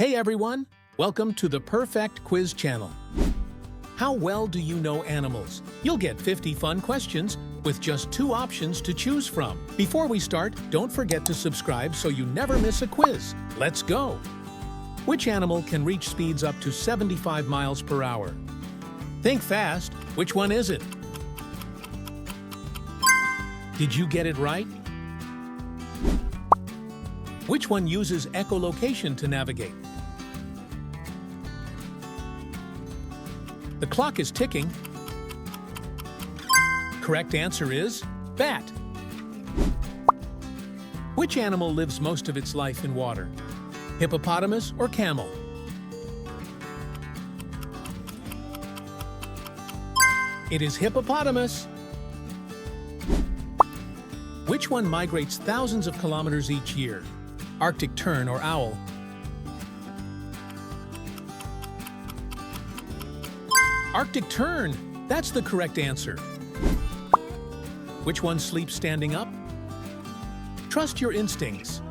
Hey everyone, welcome to the Perfect Quiz channel. How well do you know animals? You'll get 50 fun questions with just 2 options to choose from. Before we start, don't forget to subscribe so you never miss a quiz. Let's go! Which animal can reach speeds up to 75 miles per hour? Think fast. Which one is it? Did you get it right? Which one uses echolocation to navigate? The clock is ticking. Correct answer is bat. Which animal lives most of its life in water? Hippopotamus or camel? It is hippopotamus. Which one migrates thousands of kilometers each year? Arctic tern or owl? Arctic tern! That's the correct answer. Which one sleeps standing up? Trust your instincts.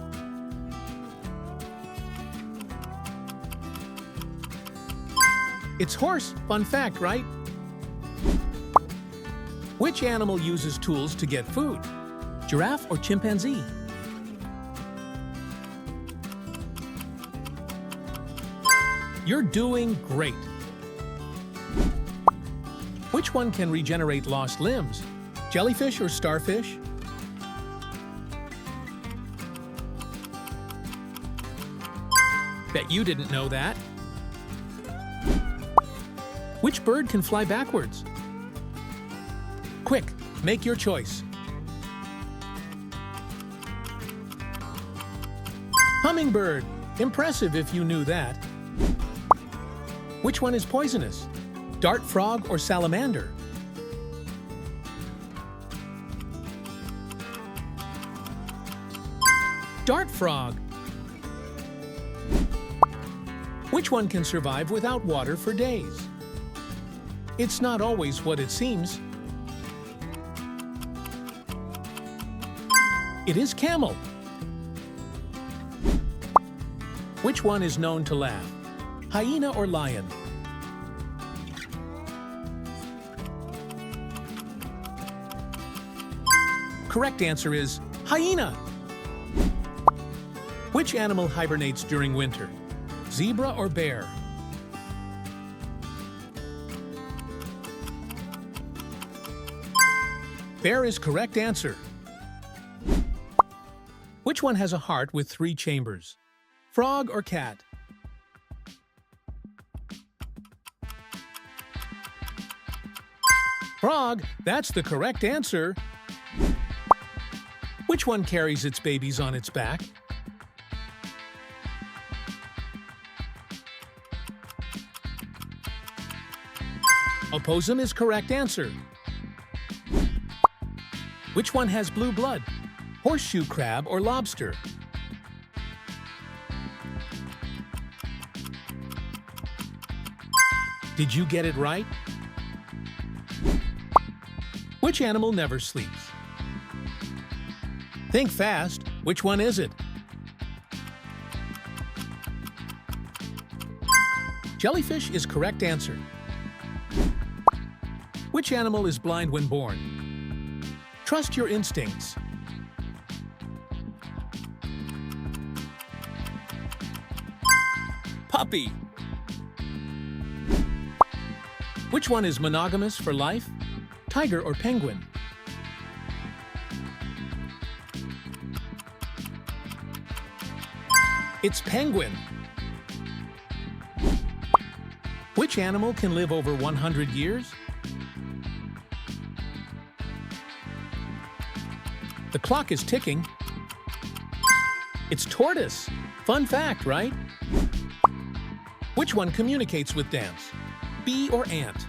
It's horse. Fun fact, right? Which animal uses tools to get food? Giraffe or chimpanzee? You're doing great. Which one can regenerate lost limbs? Jellyfish or starfish? Bet you didn't know that. Which bird can fly backwards? Quick, make your choice. Hummingbird. Impressive if you knew that. Which one is poisonous? Dart frog or salamander? Dart frog. Which one can survive without water for days? It's not always what it seems. It is camel. Which one is known to laugh? Hyena or lion? Correct answer is hyena. Which animal hibernates during winter? Zebra or bear? Bear is correct answer. Which one has a heart with 3 chambers? Frog or cat? Frog, that's the correct answer. Which one carries its babies on its back? Opossum is correct answer. Which one has blue blood? Horseshoe crab or lobster? Did you get it right? Which animal never sleeps? Think fast. Which one is it? Jellyfish is correct answer. Which animal is blind when born? Trust your instincts. Puppy. Which one is monogamous for life? Tiger or penguin? It's penguin. Which animal can live over 100 years? The clock is ticking. It's tortoise. Fun fact, right? Which one communicates with dance? Bee or ant?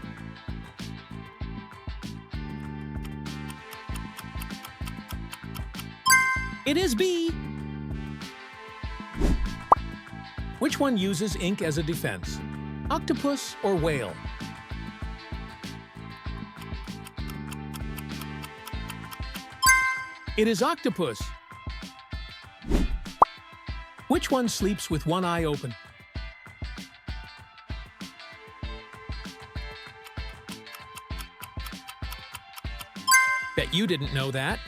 It is bee. Which one uses ink as a defense? Octopus or whale? It is octopus. Which one sleeps with one eye open? Bet you didn't know that.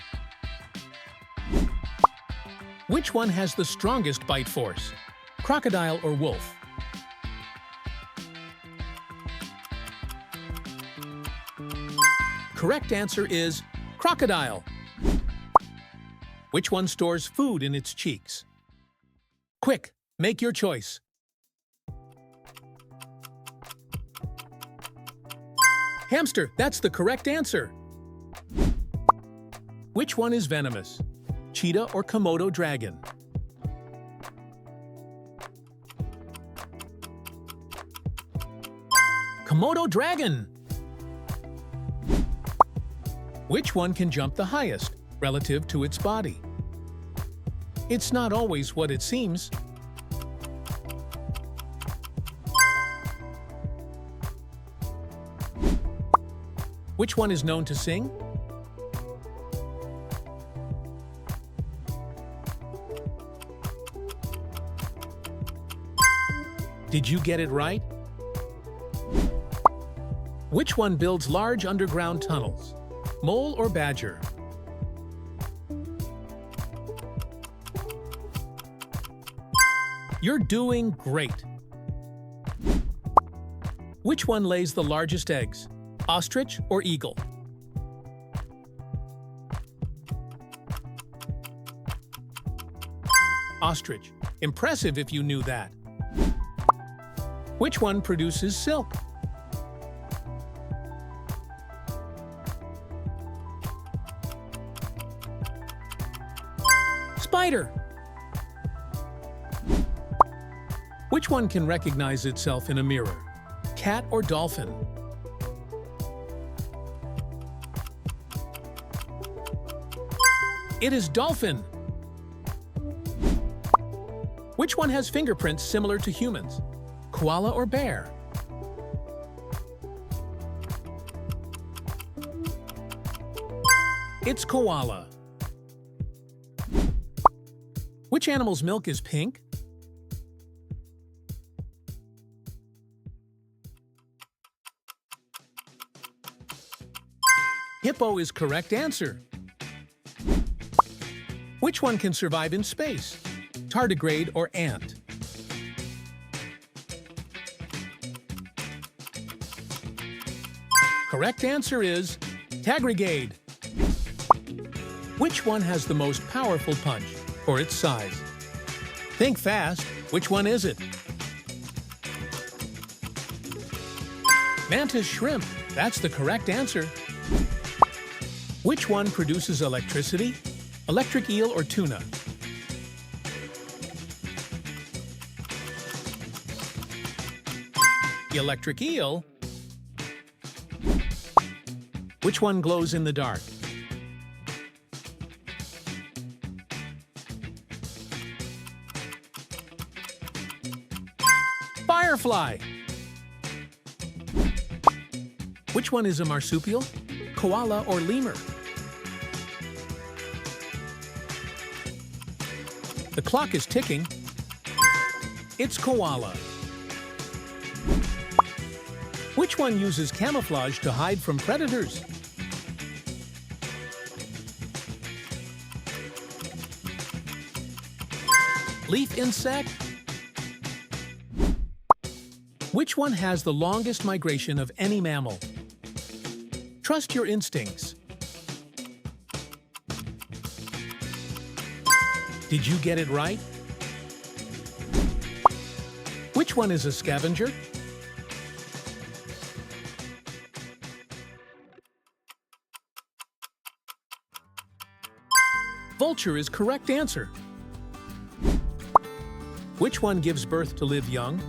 Which one has the strongest bite force? Crocodile or wolf? Correct answer is crocodile. Which one stores food in its cheeks? Quick, make your choice. Hamster, that's the correct answer. Which one is venomous? Cheetah or Komodo dragon? Komodo dragon! Which one can jump the highest relative to its body? It's not always what it seems. Which one is known to sing? Did you get it right? Which one builds large underground tunnels? Mole or badger? You're doing great. Which one lays the largest eggs? Ostrich or eagle? Ostrich. Impressive if you knew that. Which one produces silk? Spider. Which one can recognize itself in a mirror? Cat or dolphin? It is dolphin. Which one has fingerprints similar to humans? Koala or bear? It's koala. Which animal's milk is pink? Hippo is correct answer. Which one can survive in space? Tardigrade or ant? Correct answer is tardigrade. Which one has the most powerful punch for its size? Think fast. Which one is it? Mantis shrimp. That's the correct answer. Which one produces electricity? Electric eel or tuna? The electric eel. Which one glows in the dark? Firefly. Which one is a marsupial? Koala or lemur? The clock is ticking. It's koala. Which one uses camouflage to hide from predators? Leaf insect? Which one has the longest migration of any mammal? Trust your instincts. Did you get it right? Which one is a scavenger? Vulture is correct answer. Which one gives birth to live young?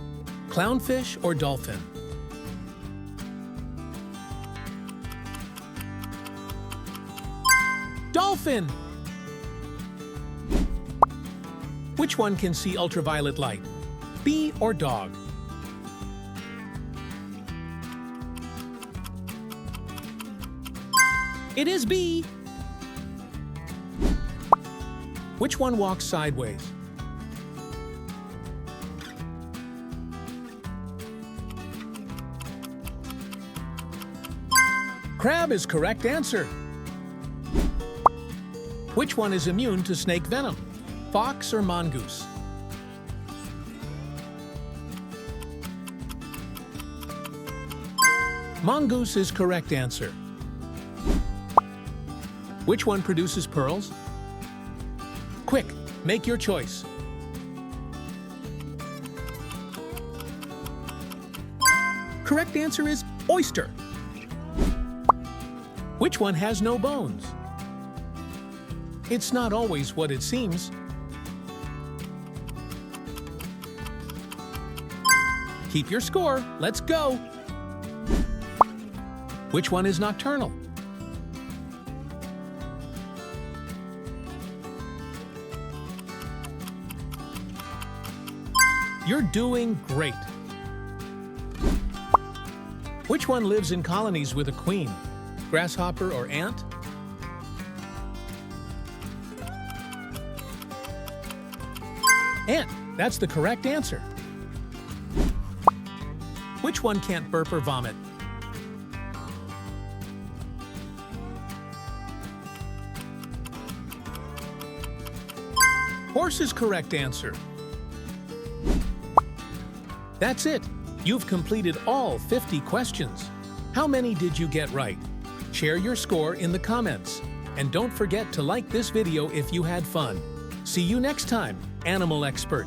Clownfish or dolphin? Dolphin! Which one can see ultraviolet light? Bee or dog? It is bee! Which one walks sideways? Crab is correct answer. Which one is immune to snake venom? Fox or mongoose? Mongoose is correct answer. Which one produces pearls? Quick, make your choice. Correct answer is oyster. Which one has no bones? It's not always what it seems. Keep your score. Let's go. Which one is nocturnal? You're doing great. Which one lives in colonies with a queen? Grasshopper or ant? Ant. That's the correct answer. Which one can't burp or vomit? Horse is correct answer. That's it. You've completed all 50 questions. How many did you get right? Share your score in the comments. And don't forget to like this video if you had fun. See you next time, Animal Expert.